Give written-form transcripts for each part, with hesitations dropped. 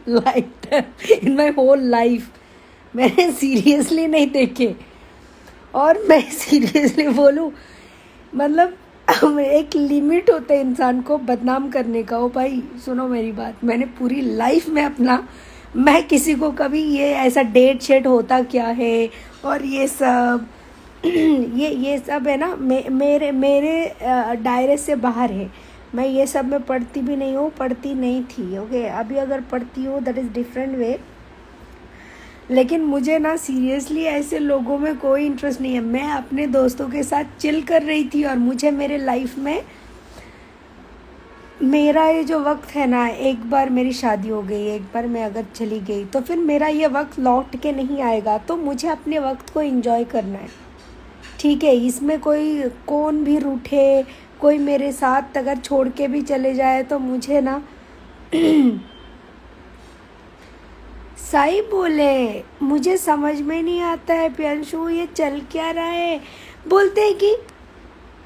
Life time, in my whole life मैंने seriously नहीं देखे। और मैं सीरियसली बोलूँ, मतलब एक लिमिट होता है इंसान को बदनाम करने का। ओ भाई सुनो मेरी बात, मैंने पूरी लाइफ में अपना, मैं किसी को कभी ये ऐसा डेट शेट होता क्या है और ये सब ये सब है ना, मेरे मेरे दायरे से बाहर है। मैं ये सब में पढ़ती भी नहीं हूँ, पढ़ती नहीं थी। ओके, अभी अगर पढ़ती हूँ दैट इज़ डिफरेंट वे, लेकिन मुझे ना सीरियसली ऐसे लोगों में कोई इंटरेस्ट नहीं है। मैं अपने दोस्तों के साथ चिल कर रही थी और मुझे मेरे लाइफ में, मेरा ये जो वक्त है ना, एक बार मेरी शादी हो गई, एक बार मैं अगर चली गई तो फिर मेरा ये वक्त लौट के नहीं आएगा। तो मुझे अपने वक्त को एंजॉय करना है, ठीक है। इसमें कोई कौन भी रूठे, कोई मेरे साथ अगर छोड़ के भी चले जाए तो मुझे ना सही बोले, मुझे समझ में नहीं आता है प्रियांशु ये चल क्या रहा है। बोलते हैं कि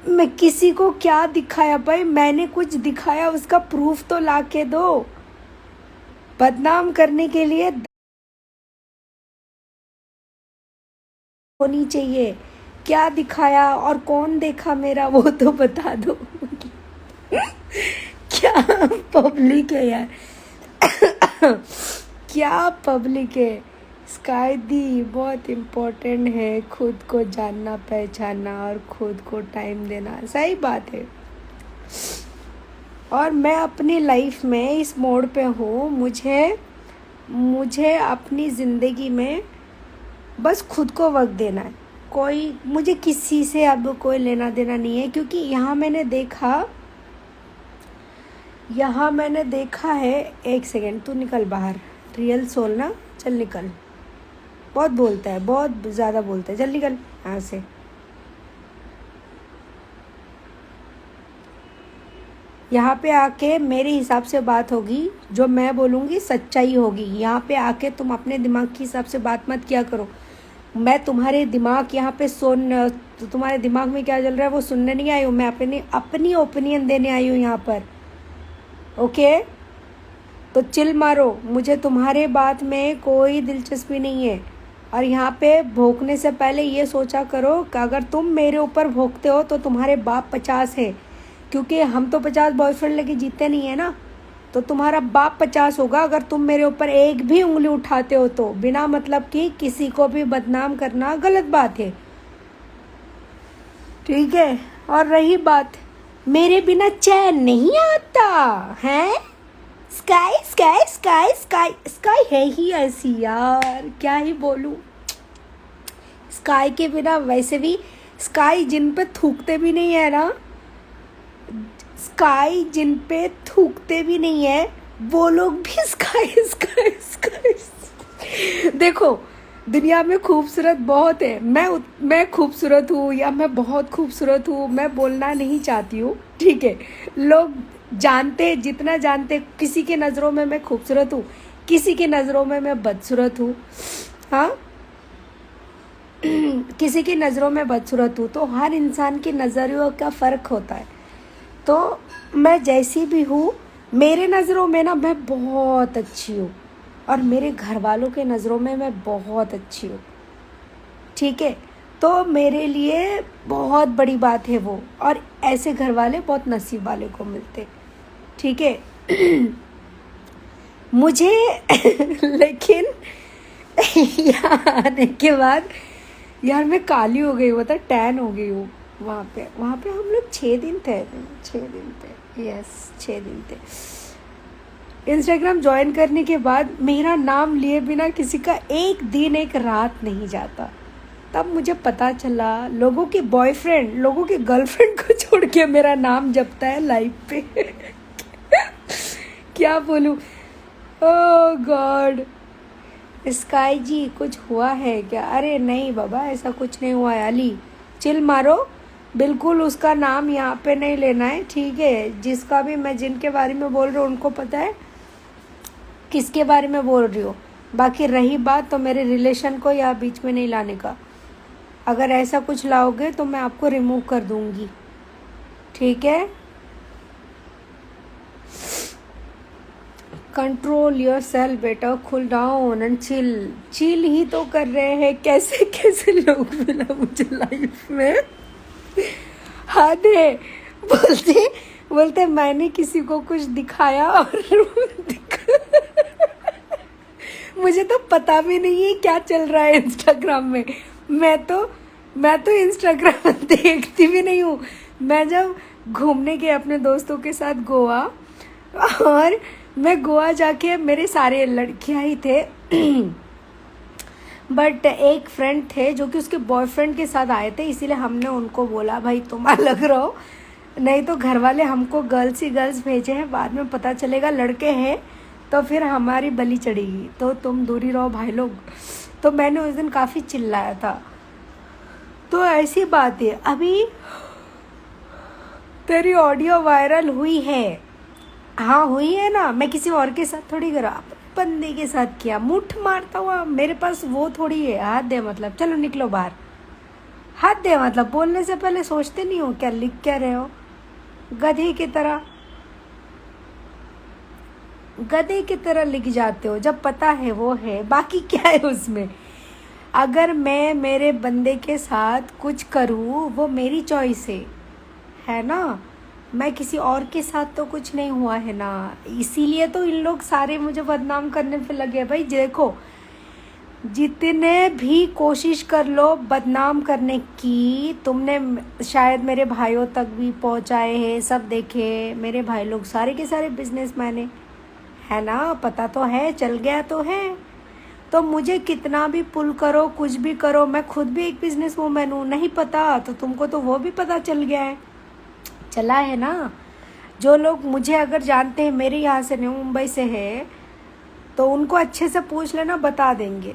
मैं किसी को क्या दिखाया, भाई मैंने कुछ दिखाया उसका प्रूफ तो ला के दो। बदनाम करने के लिए होनी चाहिए, क्या दिखाया और कौन देखा मेरा वो तो बता दो। क्या पब्लिक है यार, क्या पब्लिक है। स्काई दी बहुत इम्पोर्टेंट है, खुद को जानना पहचानना और खुद को टाइम देना, सही बात है। और मैं अपनी लाइफ में इस मोड़ पे हूँ, मुझे अपनी ज़िंदगी में बस खुद को वक्त देना है। कोई मुझे किसी से अब कोई लेना देना नहीं है, क्योंकि यहाँ मैंने देखा है। एक सेकेंड, तू निकल बाहर, रियल सोल ना, चल निकल। बहुत बोलता है, बहुत ज़्यादा बोलता है, चल निकल यहाँ से। यहाँ पे आके मेरे हिसाब से बात होगी, जो मैं बोलूँगी सच्चाई होगी। यहाँ पे आके तुम अपने दिमाग के हिसाब से बात मत किया करो। मैं तुम्हारे दिमाग यहाँ पे तुम्हारे दिमाग में क्या चल रहा है वो सुनने नहीं आई हूँ। मैं अपनी ओपिनियन देने आई हूँ यहाँ पर, ओके। तो चिल मारो, मुझे तुम्हारे बात में कोई दिलचस्पी नहीं है। और यहाँ पे भोंकने से पहले ये सोचा करो कि अगर तुम मेरे ऊपर भोंकते हो तो तुम्हारे बाप 50 है, क्योंकि हम तो 50 बॉयफ्रेंड लेके जीते नहीं है ना। तो तुम्हारा बाप 50 होगा अगर तुम मेरे ऊपर एक भी उंगली उठाते हो तो। बिना मतलब कि किसी को भी बदनाम करना गलत बात है, ठीक है। और रही बात, मेरे बिना चैन नहीं आता है। Sky sky sky sky sky है ही ऐसी यार, क्या ही बोलूं। स्काई के बिना वैसे भी, स्काई जिन पे थूकते भी नहीं है ना, स्काई जिन पे थूकते भी नहीं है वो लोग भी स्काई स्काई स्काई। देखो दुनिया में खूबसूरत बहुत है, मैं खूबसूरत हूँ या मैं बहुत खूबसूरत हूँ, मैं बोलना नहीं चाहती हूँ, ठीक है। लोग जानते, जितना जानते, किसी के नज़रों में मैं खूबसूरत हूँ, किसी के नज़रों में मैं बदसूरत हूँ, हाँ। किसी की नज़रों में बदसूरत हूँ, तो हर इंसान की नज़रियों का फ़र्क होता है। तो मैं जैसी भी हूँ, मेरे नज़रों में ना मैं बहुत अच्छी हूँ और मेरे घर वालों के नज़रों में मैं बहुत अच्छी हूँ, ठीक है। तो मेरे लिए बहुत बड़ी बात है वो, और ऐसे घर वाले बहुत नसीब वाले को मिलते, ठीक है। मुझे लेकिन यहाँ आने के बाद यार मैं काली हो गई हूँ, मतलब टैन हो गई हूँ। वहाँ पे हम लोग 6 दिन थे, यस 6 दिन थे। इंस्टाग्राम ज्वाइन करने के बाद मेरा नाम लिए बिना किसी का एक दिन एक रात नहीं जाता। तब मुझे पता चला लोगों के बॉयफ्रेंड, लोगों के गर्लफ्रेंड को छोड़ के मेरा नाम जपता है लाइफ पे। क्या बोलूँ, ओह गॉड। स्काई जी कुछ हुआ है क्या? अरे नहीं बाबा, ऐसा कुछ नहीं हुआ है। अली चिल मारो, बिल्कुल उसका नाम यहाँ पे नहीं लेना है, ठीक है। जिसका भी मैं, जिनके बारे में बोल रही हूँ उनको पता है किसके बारे में बोल रही हूँ। बाकी रही बात तो मेरे रिलेशन को यहाँ बीच में नहीं लाने का। अगर ऐसा कुछ लाओगे तो मैं आपको रिमूव कर दूँगी, ठीक है। कंट्रोल योर सेल्फ बेटा, cool down and chill. Chill ही तो कर रहे हैं, कैसे कैसे लोग मिला मुझे लाइफ में। हाँ दे बोलते बोलते मैंने किसी को कुछ दिखाया और मुझे तो पता भी नहीं है क्या चल रहा है इंस्टाग्राम में। मैं तो इंस्टाग्राम देखती भी नहीं हूँ। मैं जब घूमने गए अपने दोस्तों के साथ गोवा, और मैं गोवा जाके मेरे सारे लड़कियां ही थे बट एक फ्रेंड थे जो कि उसके बॉयफ्रेंड के साथ आए थे, इसीलिए हमने उनको बोला भाई तुम अलग रहो, नहीं तो घर वाले हमको गर्ल्स ही गर्ल्स भेजे हैं, बाद में पता चलेगा लड़के हैं तो फिर हमारी बलि चढ़ेगी, तो तुम दूरी रहो भाई लोग। तो मैंने उस दिन काफ़ी चिल्लाया था। तो ऐसी बात है, अभी तेरी ऑडियो वायरल हुई है। हाँ हुई है ना, मैं किसी और के साथ थोड़ी करा, बंदे के साथ किया, मुठ मारता हुआ। मेरे पास वो थोड़ी है हाथ दे मतलब चलो निकलो बाहर, हाथ दे मतलब बोलने से पहले सोचते नहीं हो क्या लिख क्या रहे हो, गधे की तरह लिख जाते हो, जब पता है वो है, बाकी क्या है उसमें। अगर मैं मेरे बंदे के साथ कुछ करूँ वो मेरी चॉइस है ना, मैं किसी और के साथ तो कुछ नहीं हुआ है ना, इसीलिए तो इन लोग सारे मुझे बदनाम करने पे लगे। भाई देखो, जितने भी कोशिश कर लो बदनाम करने की, तुमने शायद मेरे भाइयों तक भी पहुंचाए हैं, सब देखे, मेरे भाई लोग सारे के सारे बिजनेसमैन है ना, पता तो है, चल गया तो है। तो मुझे कितना भी पुल करो, कुछ भी करो, मैं खुद भी एक बिजनेस वूमेन हूँ, नहीं पता तो तुमको तो वो भी पता चल गया है, चला है ना। जो लोग मुझे अगर जानते हैं, मेरे यहाँ से नहीं मुंबई से है, तो उनको अच्छे से पूछ लेना, बता देंगे।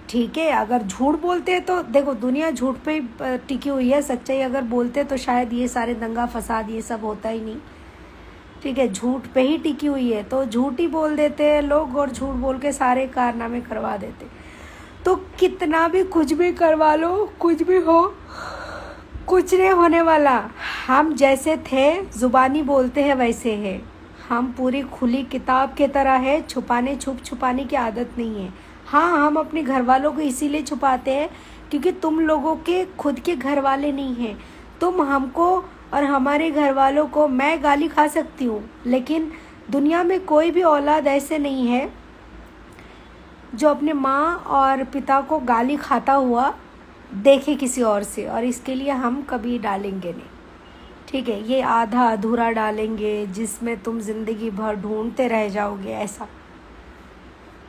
ठीक है, अगर झूठ बोलते हैं तो देखो दुनिया झूठ पे ही टिकी हुई है, सच्चाई अगर बोलते तो शायद ये सारे दंगा फसाद ये सब होता ही नहीं। ठीक है, झूठ पे ही टिकी हुई है, तो झूठ ही बोल देते हैं लोग और झूठ बोल के सारे कारनामे करवा देते। तो कितना भी कुछ भी करवा लो, कुछ भी हो, कुछ नहीं होने वाला। हम जैसे थे, जुबानी बोलते हैं वैसे है, हम पूरी खुली किताब के तरह है, छुपाने की आदत नहीं है। हाँ, हम अपने घर वालों को इसीलिए छुपाते हैं क्योंकि तुम लोगों के खुद के घर वाले नहीं हैं। तुम हमको और हमारे घर वालों को, मैं गाली खा सकती हूँ, लेकिन दुनिया में कोई भी औलाद ऐसे नहीं है जो अपने माँ और पिता को गाली खाता हुआ देखे किसी और से, और इसके लिए हम कभी डालेंगे नहीं। ठीक है, ये आधा अधूरा डालेंगे जिसमें तुम ज़िंदगी भर ढूंढते रह जाओगे ऐसा।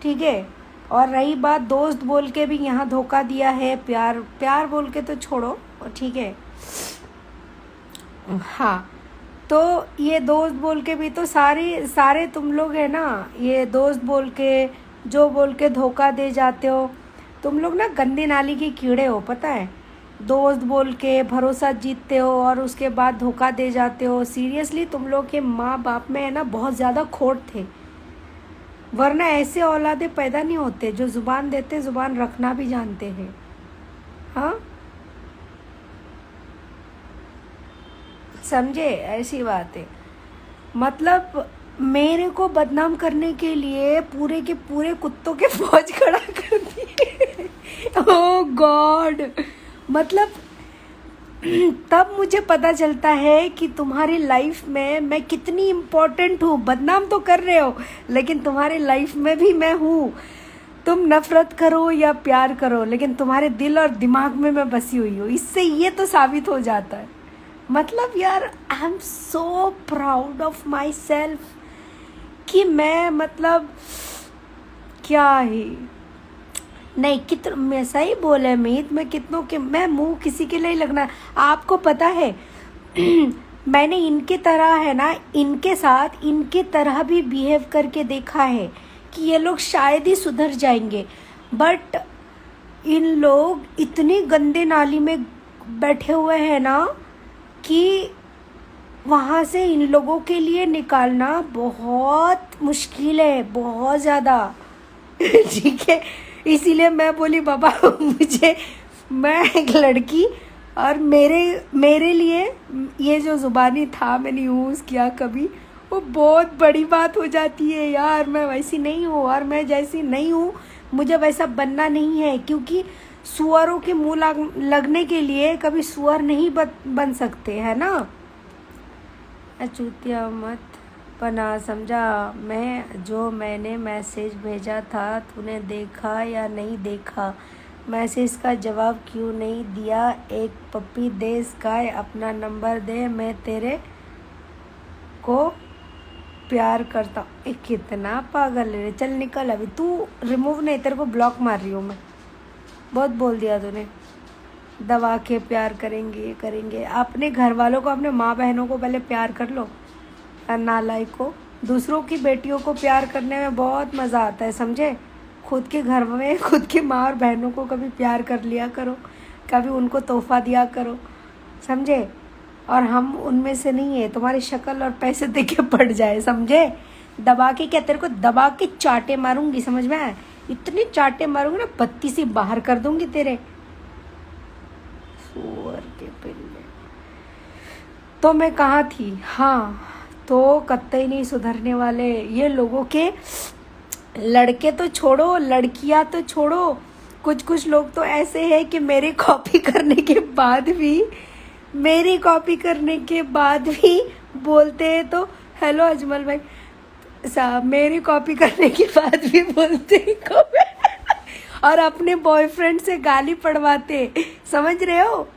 ठीक है, और रही बात दोस्त बोल के भी यहाँ धोखा दिया है, प्यार बोल के तो छोड़ो, ठीक है। हाँ, तो ये दोस्त बोल के भी तो सारे तुम लोग है ना, ये दोस्त बोल के जो बोल के धोखा दे जाते हो तुम लोग ना, गंदी नाली के कीड़े हो, पता है। दोस्त बोल के भरोसा जीतते हो और उसके बाद धोखा दे जाते हो। सीरियसली तुम लोग के माँ बाप में है ना बहुत ज़्यादा खोट थे, वरना ऐसे औलादे पैदा नहीं होते जो ज़ुबान देते, ज़ुबान रखना भी जानते हैं। हाँ समझे, ऐसी बात है। मतलब मेरे को बदनाम करने के लिए पूरे के पूरे कुत्तों के फौज खड़ा कर दिए। ओह गॉड, मतलब तब मुझे पता चलता है कि तुम्हारी लाइफ में मैं कितनी इम्पोर्टेंट हूँ। बदनाम तो कर रहे हो लेकिन तुम्हारी लाइफ में भी मैं हूँ। तुम नफरत करो या प्यार करो, लेकिन तुम्हारे दिल और दिमाग में मैं बसी हुई हूँ। इससे ये तो साबित हो जाता है। मतलब यार, I am so proud of my self कि मैं, मतलब क्या ही नहीं, मैं सही बोले मीत, मैं कितनों के, मैं मुंह किसी के लिए लगना। आपको पता है मैंने इनके तरह है ना, इनके साथ इनके तरह भी बिहेव करके देखा है कि ये लोग शायद ही सुधर जाएंगे, बट इन लोग इतनी गंदे नाली में बैठे हुए हैं ना कि वहाँ से इन लोगों के लिए निकालना बहुत मुश्किल है, बहुत ज़्यादा। ठीक है, इसीलिए मैं बोली बाबा मैं एक लड़की, और मेरे लिए ये जो ज़ुबानी था मैंने यूज़ किया कभी, वो बहुत बड़ी बात हो जाती है यार। मैं वैसी नहीं हूँ और मैं जैसी नहीं हूँ मुझे वैसा बनना नहीं है, क्योंकि सुअरों के मुंह लगने के लिए कभी सुअर नहीं बन सकते, है ना। अचूतिया मत बना, समझा। मैंने मैसेज भेजा था तूने देखा या नहीं देखा? मैसेज का जवाब क्यों नहीं दिया? एक पप्पी दे स्काई, अपना नंबर दे, मैं तेरे को प्यार करता हूँ। कितना पागल है। चल निकल अभी, तू रिमूव नहीं, तेरे को ब्लॉक मार रही हूँ मैं। बहुत बोल दिया तूने। दबा के प्यार करेंगे करेंगे। अपने घर वालों को, अपने माँ बहनों को पहले प्यार कर लो। नालायक को, दूसरों की बेटियों को प्यार करने में बहुत मज़ा आता है, समझे। खुद के घर में खुद की माँ और बहनों को कभी प्यार कर लिया करो, कभी उनको तोहफा दिया करो, समझे। और हम उनमें से नहीं है। तुम्हारी शक्ल और पैसे देख के पड़ जाए, समझे। दबा के क्या, तेरे को दबा के चाटे मारूंगी, समझ में आया। इतने चाटे मारूंगी ना, बत्ती से बाहर कर दूंगी तेरे। सुअर के पिल्ले। तो मैं कहाँ थी? हाँ, तो कतई नहीं सुधरने वाले ये लोगों के। लड़के तो छोड़ो, लड़कियां तो छोड़ो, कुछ लोग तो ऐसे हैं कि मेरी कॉपी करने के बाद भी बोलते हैं। तो हेलो अजमल भाई साहब, मेरी कॉपी करने के बाद भी बोलते हैं कॉपी और अपने बॉयफ्रेंड से गाली पड़वाते, समझ रहे हो।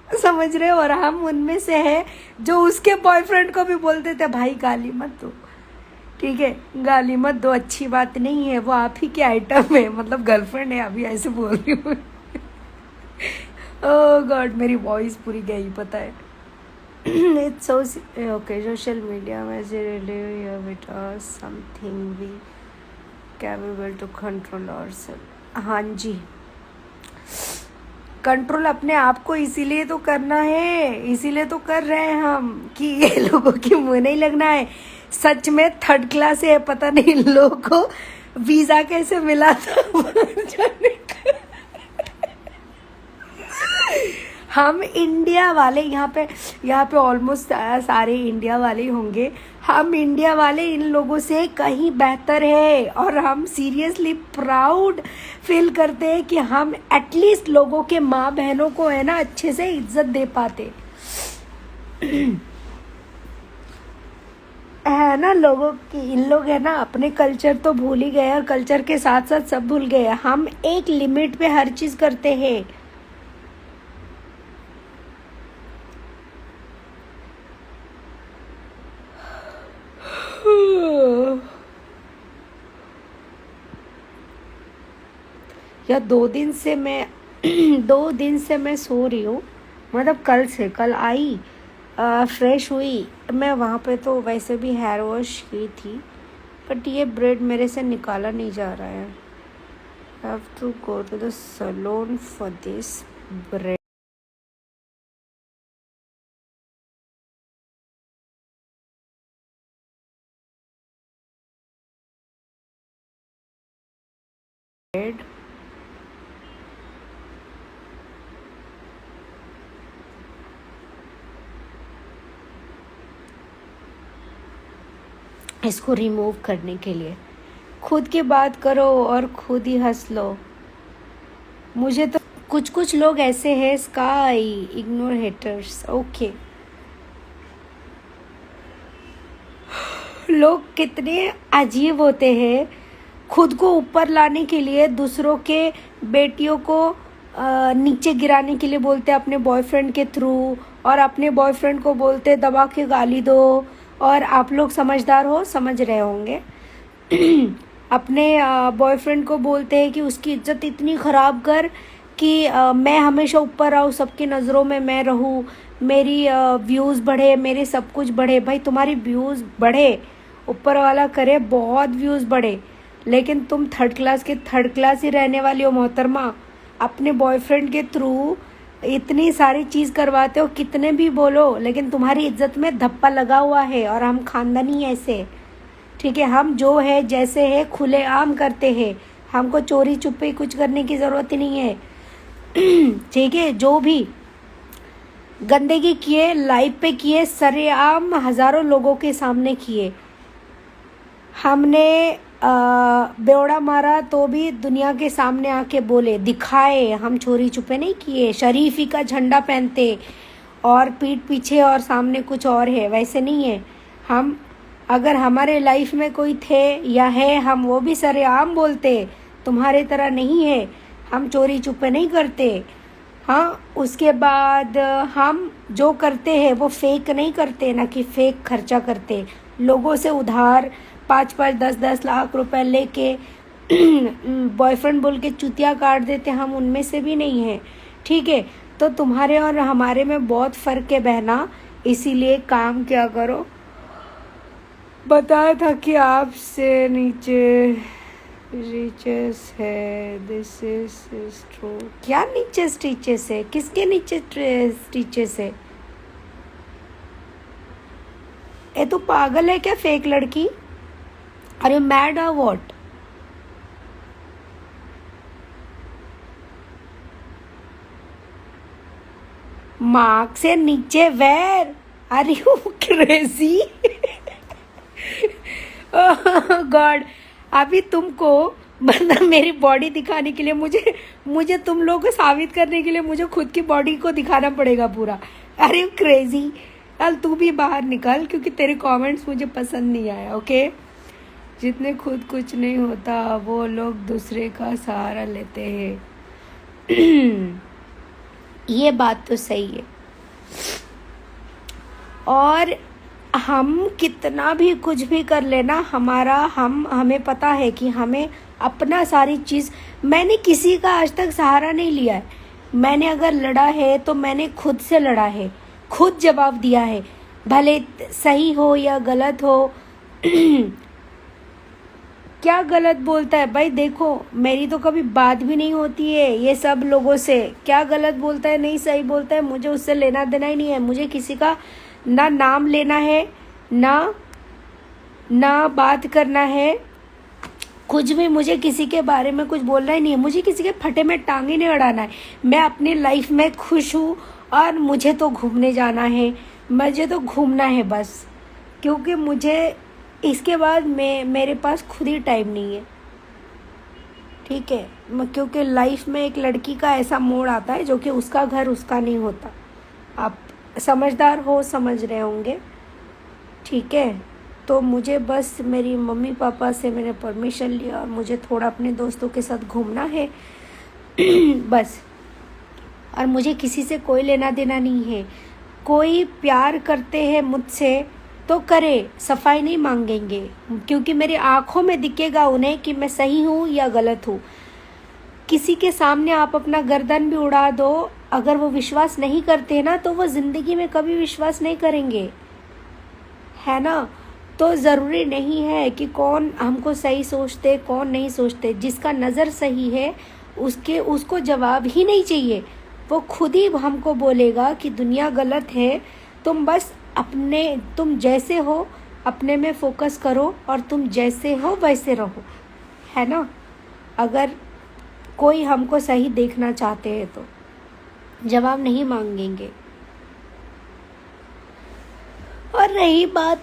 और हम उनमें से हैं जो उसके बॉयफ्रेंड को भी बोलते थे भाई गाली मत दो, ठीक है, गाली मत दो, अच्छी बात नहीं है, वो आप ही के आइटम है, मतलब गर्लफ्रेंड है, अभी ऐसे बोल रही हूँ। ओह गॉड, मेरी वॉइस पूरी गई, पता है। It's so okay. Social media में something we capable to control ourselves. हाँ जी, कंट्रोल अपने आप को इसीलिए तो करना है, इसीलिए तो कर रहे हैं हम कि ये लोगों की मुँह नहीं लगना है। सच में थर्ड क्लास है, पता नहीं इन लोगों को वीजा कैसे मिला था जाने का। हम इंडिया वाले यहाँ पे ऑलमोस्ट सारे इंडिया वाले होंगे। हम इंडिया वाले इन लोगों से कहीं बेहतर है और हम सीरियसली प्राउड फील करते हैं कि हम एटलीस्ट लोगों के माँ बहनों को है ना अच्छे से इज्जत दे पाते है ना। लोगों की इन लोग है ना अपने कल्चर तो भूल ही गए और कल्चर के साथ साथ सब भूल गए। हम एक लिमिट पे हर चीज करते हैं। या 2 दिन से मैं 2 दिन से मैं सो रही हूँ, मतलब कल आई फ्रेश हुई मैं। वहाँ पे तो वैसे भी हेयर वॉश की थी, बट ये ब्रेड मेरे से निकाला नहीं जा रहा है। Have to go to the salon for this braid. इसको रिमूव करने के लिए खुद की बात करो और खुद ही हंस लो। मुझे तो कुछ लोग ऐसे हैं, स्काई इग्नोर हेटर्स। ओके, लोग कितने अजीब होते हैं, खुद को ऊपर लाने के लिए दूसरों के बेटियों को नीचे गिराने के लिए बोलते अपने बॉयफ्रेंड के थ्रू, और अपने बॉयफ्रेंड को बोलते दबा के गाली दो। और आप लोग समझदार हो, समझ रहे होंगे। अपने बॉयफ्रेंड को बोलते हैं कि उसकी इज्जत इतनी ख़राब कर कि मैं हमेशा ऊपर आऊँ, सबकी नज़रों में मैं रहूँ, मेरी व्यूज़ बढ़े, मेरे सब कुछ बढ़े। भाई तुम्हारी व्यूज़ बढ़े, ऊपर वाला करे बहुत व्यूज़ बढ़े, लेकिन तुम थर्ड क्लास ही रहने वाली हो मोहतरमा। अपने बॉयफ्रेंड के थ्रू इतनी सारी चीज़ करवाते हो, कितने भी बोलो, लेकिन तुम्हारी इज्जत में धप्पा लगा हुआ है। और हम खानदानी ऐसे, ठीक है, हम जो है जैसे है खुले आम करते हैं, हमको चोरी छुपे कुछ करने की ज़रूरत ही नहीं है। ठीक है, जो भी गंदगी किए लाइव पे किए, सरेआम हज़ारों लोगों के सामने किए, हमने बेवड़ा मारा तो भी दुनिया के सामने आके बोले, दिखाए, हम चोरी छुपे नहीं किए। शरीफी का झंडा पहनते और पीठ पीछे और सामने कुछ और है, वैसे नहीं है हम। अगर हमारे लाइफ में कोई थे या है, हम वो भी सरेआम बोलते, तुम्हारे तरह नहीं है, हम चोरी छुपे नहीं करते। हाँ, उसके बाद हम जो करते हैं वो फेक नहीं करते, ना कि फेक खर्चा करते। लोगों से उधार 5-5, 10-10 लाख रुपए लेके बॉयफ्रेंड बोल के चुतिया काट देते, हम उनमें से भी नहीं हैं। ठीक है, तो तुम्हारे और हमारे में बहुत फ़र्क है बहना। इसीलिए काम क्या करो, बताया था कि आपसे नीचे रीचेस है, दिस इज ट्रू। क्या नीचे स्टिचेस है? किसके नीचे स्टिचेस है? ये तो पागल है क्या फेक लड़की? Are you mad or what? Mark से नीचे where? Are you crazy? God, अभी तुमको मतलब मेरी बॉडी दिखाने के लिए मुझे तुम लोगों को साबित करने के लिए मुझे खुद की बॉडी को दिखाना पड़ेगा पूरा। अरे क्रेजी, चल तू भी बाहर निकल, क्योंकि तेरे कमेंट्स मुझे पसंद नहीं आया। ओके, जितने खुद कुछ नहीं होता वो लोग दूसरे का सहारा लेते हैं। ये बात तो सही है। और हम कितना भी कुछ भी कर लेना, हमें पता है कि हमें अपना सारी चीज़, मैंने किसी का आज तक सहारा नहीं लिया है। मैंने अगर लड़ा है तो मैंने खुद से लड़ा है, खुद जवाब दिया है, भले सही हो या गलत हो। क्या गलत बोलता है भाई? देखो, मेरी तो कभी बात भी नहीं होती है ये सब लोगों से। क्या गलत बोलता है, नहीं सही बोलता है, मुझे उससे लेना देना ही नहीं है। मुझे किसी का ना नाम लेना है, ना बात करना है, कुछ भी मुझे किसी के बारे में कुछ बोलना ही नहीं है। मुझे किसी के फटे में टांग ही नहीं अड़ाना है। मैं अपनी लाइफ में खुश हूँ और मुझे तो घूमने जाना है, मुझे तो घूमना है बस, क्योंकि मुझे इसके बाद मेरे पास खुद ही टाइम नहीं है। ठीक है, क्योंकि लाइफ में एक लड़की का ऐसा मोड़ आता है जो कि उसका घर उसका नहीं होता। आप समझदार हो, समझ रहे होंगे। ठीक है, तो मुझे बस मेरी मम्मी पापा से मैंने परमिशन लिया और मुझे थोड़ा अपने दोस्तों के साथ घूमना है बस। और मुझे किसी से कोई लेना देना नहीं है। कोई प्यार करते हैं मुझसे तो करे, सफाई नहीं मांगेंगे, क्योंकि मेरी आंखों में दिखेगा उन्हें कि मैं सही हूँ या गलत हूँ। किसी के सामने आप अपना गर्दन भी उड़ा दो, अगर वो विश्वास नहीं करते ना तो वो ज़िंदगी में कभी विश्वास नहीं करेंगे, है ना। तो ज़रूरी नहीं है कि कौन हमको सही सोचते कौन नहीं सोचते। जिसका नज़र सही है उसको जवाब ही नहीं चाहिए, वो खुद ही हमको बोलेगा कि दुनिया गलत है। तुम जैसे हो अपने में फोकस करो और तुम जैसे हो वैसे रहो, है ना। अगर कोई हमको सही देखना चाहते हैं तो जवाब नहीं मांगेंगे। और रही बात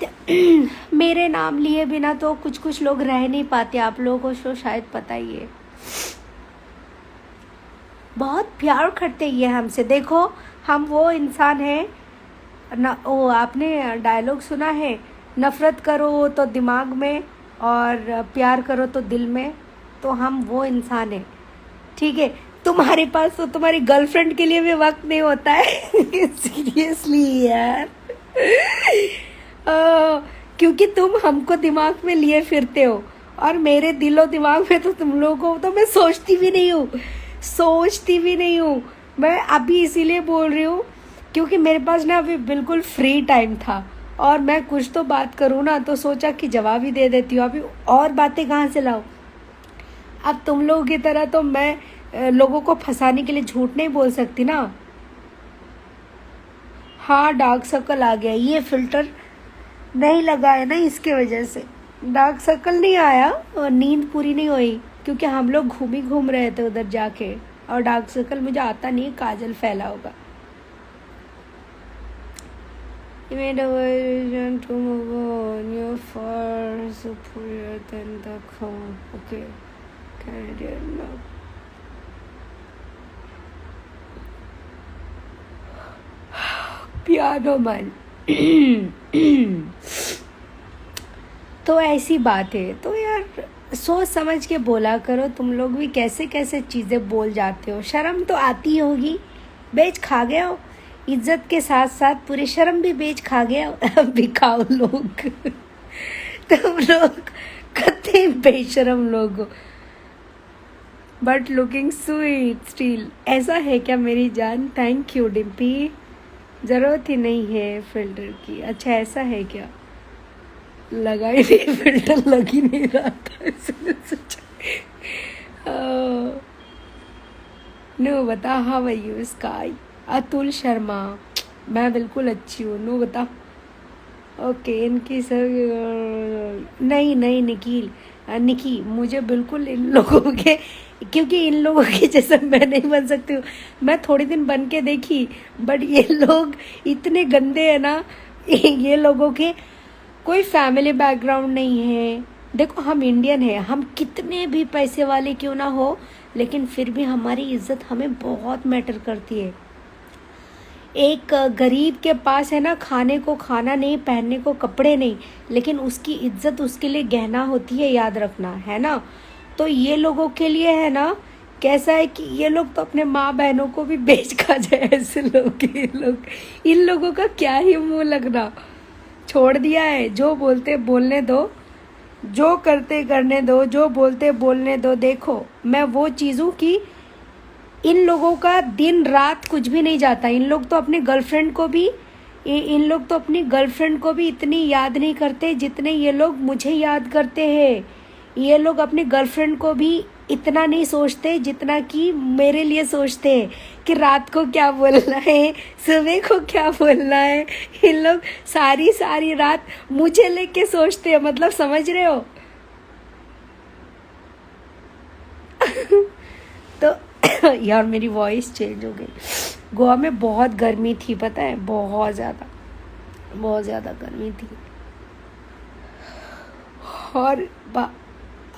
मेरे नाम लिए बिना तो कुछ लोग रह नहीं पाते, आप लोगों को तो शायद पता ही है। बहुत प्यार करते ये हमसे। देखो, हम वो इंसान हैं ना, ओ आपने डायलॉग सुना है, नफ़रत करो तो दिमाग में और प्यार करो तो दिल में। तो हम वो इंसान हैं। ठीक है, तुम्हारे पास तो तुम्हारी गर्लफ्रेंड के लिए भी वक्त नहीं होता है सीरियसली यार क्योंकि तुम हमको दिमाग में लिए फिरते हो और मेरे दिलो दिमाग में तो तुम लोगों को तो मैं सोचती भी नहीं हूँ। मैं अभी इसीलिए बोल रही हूँ क्योंकि मेरे पास ना अभी बिल्कुल फ्री टाइम था और मैं कुछ तो बात करूँ ना, तो सोचा कि जवाब ही दे देती हूँ। अभी और बातें कहाँ से लाऊं? अब तुम लोगों की तरह तो मैं लोगों को फंसाने के लिए झूठ नहीं बोल सकती ना। हाँ, डार्क सर्कल आ गया, ये फिल्टर नहीं लगा है ना, इसके वजह से डार्क सर्कल नहीं आया और नींद पूरी नहीं हुई क्योंकि हम लोग घूम रहे थे उधर जाके, और डार्क सर्कल मुझे आता नहीं, काजल फैला होगा। You made a version to move on. You're far superior than the crown. Okay. Canadian love. Piano मन। तो ऐसी बात है। तो यार सोच समझ के बोला करो। तुम लोग भी कैसे कैसे चीज़ें बोल जाते हो। शर्म तो आती होगी। बेच खा गए हो इज्जत के साथ साथ, पूरी शर्म भी बेच खा गए हो। बिकाऊ लोग। तुम लोग कतई बेशरम लोग हो। But looking sweet still. ऐसा है क्या मेरी जान? Thank you Dimpy. ज़रूरत ही नहीं है फिल्टर की। अच्छा ऐसा है क्या? लगा ही नहीं, फिल्टर लग ही नहीं रहा था इसलिए सोचा। नो बता, how are you sky? Atul Sharma, मैं बिल्कुल अच्छी हूँ। नो बता। ओके इनकी सर नहीं नहीं निखिल निकी, मुझे बिल्कुल इन लोगों के, क्योंकि इन लोगों के जैसा मैं नहीं बन सकती हूँ। मैं थोड़ी दिन बन के देखी, बट ये लोग इतने गंदे हैं ना। ये लोगों के कोई फैमिली बैकग्राउंड नहीं है। देखो हम इंडियन हैं, हम कितने भी पैसे वाले क्यों ना हो, लेकिन फिर भी हमारी इज्जत हमें बहुत मैटर करती है। एक गरीब के पास है ना, खाने को खाना नहीं, पहनने को कपड़े नहीं, लेकिन उसकी इज्जत उसके लिए गहना होती है, याद रखना है ना। तो ये लोगों के लिए है ना, कैसा है कि ये लोग तो अपने माँ बहनों को भी बेच खा जाए। ऐसे लोग, इन लोगों का क्या ही मुंह लगना। छोड़ दिया है। जो बोलते बोलने दो, जो करते करने दो, जो बोलते बोलने दो। देखो मैं वो चीज़ों की, इन लोगों का दिन रात कुछ भी नहीं जाता। इन लोग तो अपनी गर्लफ्रेंड को भी, इन लोग तो अपनी गर्लफ्रेंड को भी इतनी याद नहीं करते जितने ये लोग मुझे याद करते हैं। ये लोग अपनी गर्लफ्रेंड को भी इतना नहीं सोचते जितना कि मेरे लिए सोचते हैं कि रात को क्या बोलना है, सुबह को क्या बोलना है। इन लोग सारी सारी रात मुझे लेके सोचते हैं। मतलब समझ रहे हो? तो यार मेरी वॉइस चेंज हो गई। गोवा में बहुत गर्मी थी, पता है, बहुत ज़्यादा गर्मी थी। और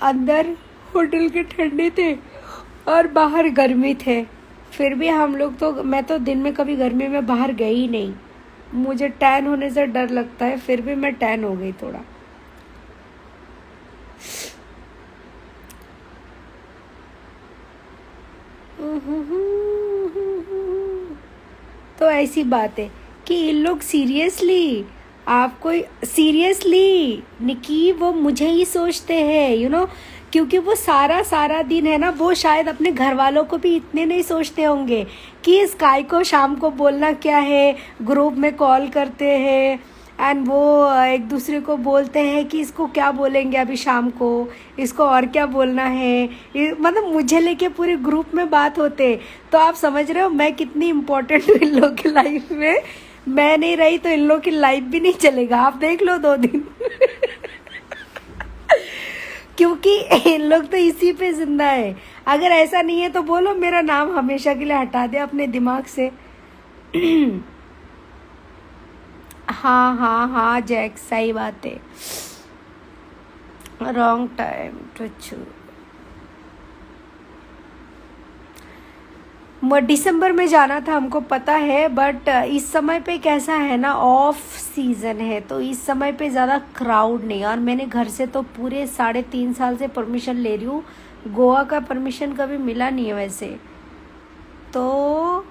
अंदर होटल के ठंडे थे और बाहर गर्मी थे। फिर भी हम लोग तो, मैं तो दिन में कभी गर्मी में बाहर गई ही नहीं। मुझे टैन होने से डर लगता है, फिर भी मैं टैन हो गई थोड़ा। तो ऐसी बात है कि इन लोग सीरियसली, आपको सीरियसली निकी, वो मुझे ही सोचते हैं, यू नो, क्योंकि वो सारा सारा दिन है ना, वो शायद अपने घर वालों को भी इतने नहीं सोचते होंगे कि स्काई को शाम को बोलना क्या है। ग्रुप में कॉल करते हैं एंड वो एक दूसरे को बोलते हैं कि इसको क्या बोलेंगे अभी शाम को, इसको और क्या बोलना है। मतलब मुझे लेके पूरे ग्रुप में बात होते। तो आप समझ रहे हो मैं कितनी इम्पोर्टेंट हूँ इन लोग की लाइफ में। मैं नहीं रही तो इन लोग की लाइफ भी नहीं चलेगा। आप देख लो 2 दिन। क्योंकि इन लोग तो इसी पे जिंदा है। अगर ऐसा नहीं है तो बोलो मेरा नाम हमेशा के लिए हटा दे अपने दिमाग से। हाँ हाँ हाँ जैक, सही बात है। Wrong time to choose. दिसंबर में जाना था हमको पता है, बट इस समय पे कैसा है ना, ऑफ सीज़न है, तो इस समय पे ज़्यादा क्राउड नहीं। और मैंने घर से तो पूरे 3.5 साल से परमिशन ले रही हूँ। गोवा का परमिशन कभी मिला नहीं है वैसे। तो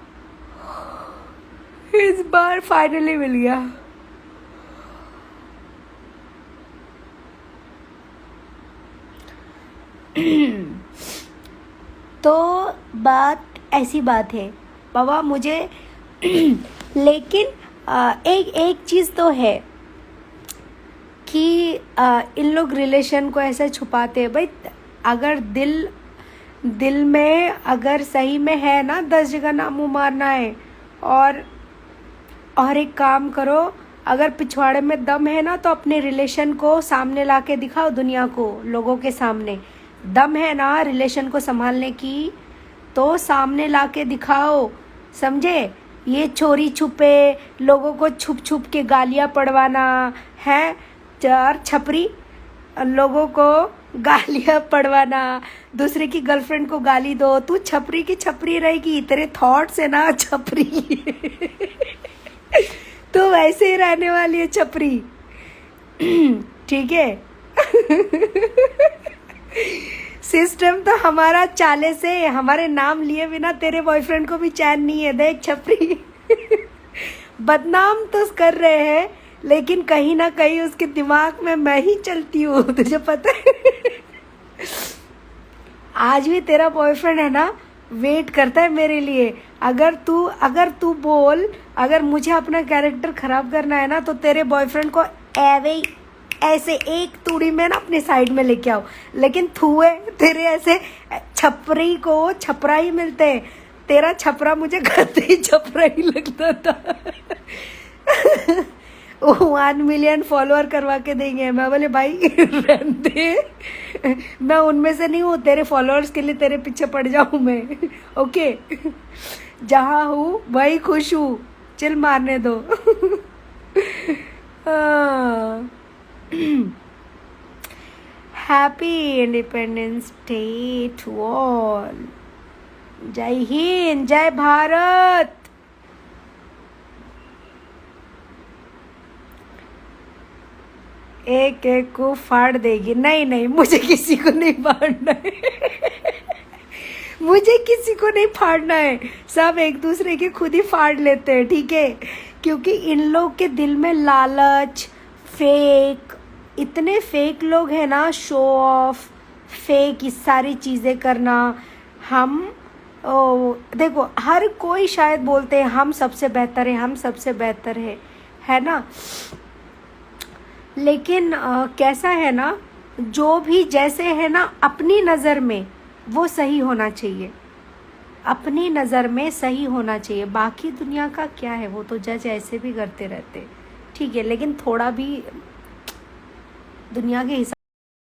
इस बार फाइनली मिल गया। तो बात ऐसी बात है बाबा मुझे। लेकिन एक चीज़ तो है कि इन लोग रिलेशन को ऐसे छुपाते हैं। भाई अगर दिल में अगर सही में है ना, 10 जगह ना मुँह मारना है। और एक काम करो, अगर पिछवाड़े में दम है ना तो अपने रिलेशन को सामने ला के दिखाओ दुनिया को, लोगों के सामने। दम है ना रिलेशन को संभालने की तो सामने ला के दिखाओ, समझे? ये चोरी छुपे लोगों को छुप छुप के गालियाँ पड़वाना है, चार छपरी लोगों को गालियाँ पड़वाना, दूसरे की गर्लफ्रेंड को गाली दो, तू छपरी की छपरी रहेगी, तेरे थॉट्स है ना छपरी। तो वैसे ही रहने वाली है छपरी, ठीक है। सिस्टम तो हमारा चाले से, हमारे नाम लिए बिना तेरे बॉयफ्रेंड को भी चैन नहीं है। देख छपरी, बदनाम तो कर रहे हैं लेकिन कहीं ना कहीं उसके दिमाग में मैं ही चलती हूँ, तुझे पता है। आज भी तेरा बॉयफ्रेंड है ना, वेट करता है मेरे लिए। अगर तू बोल, अगर मुझे अपना कैरेक्टर खराब करना है ना, तो तेरे बॉयफ्रेंड को ऐसे एक तूड़ी में ना अपने साइड में लेके आओ। लेकिन थुए तेरे ऐसे छपरी को छपरा ही मिलते हैं। तेरा छपरा मुझे गद्दे ही छपरा ही लगता था। 1 मिलियन फॉलोअर करवा के देंगे। मैं बोले भाई रहने दे, मैं उनमें से नहीं हूँ, तेरे फॉलोअर्स के लिए तेरे पीछे पड़ जाऊँ मैं, ओके। जहाँ हूँ वही खुश हूँ, चिल मारने दो। Happy independence day to all. जय हिंद, जय भारत। एक एक को फाड़ देगी। नहीं, मुझे किसी को नहीं फाड़ना है। मुझे किसी को नहीं फाड़ना है, सब एक दूसरे के खुद ही फाड़ लेते हैं, ठीक है। क्योंकि इन लोग के दिल में लालच, फेक, इतने फेक लोग हैं ना, शो ऑफ, फेक, इस सारी चीज़ें करना। हम देखो, हर कोई शायद बोलते हैं हम सबसे बेहतर है, हम सबसे बेहतर है ना। लेकिन कैसा है ना, जो भी जैसे है ना, अपनी नज़र में वो सही होना चाहिए, अपनी नज़र में सही होना चाहिए। बाकी दुनिया का क्या है, वो तो जज ऐसे भी करते रहते, ठीक है। लेकिन थोड़ा भी दुनिया के हिसाब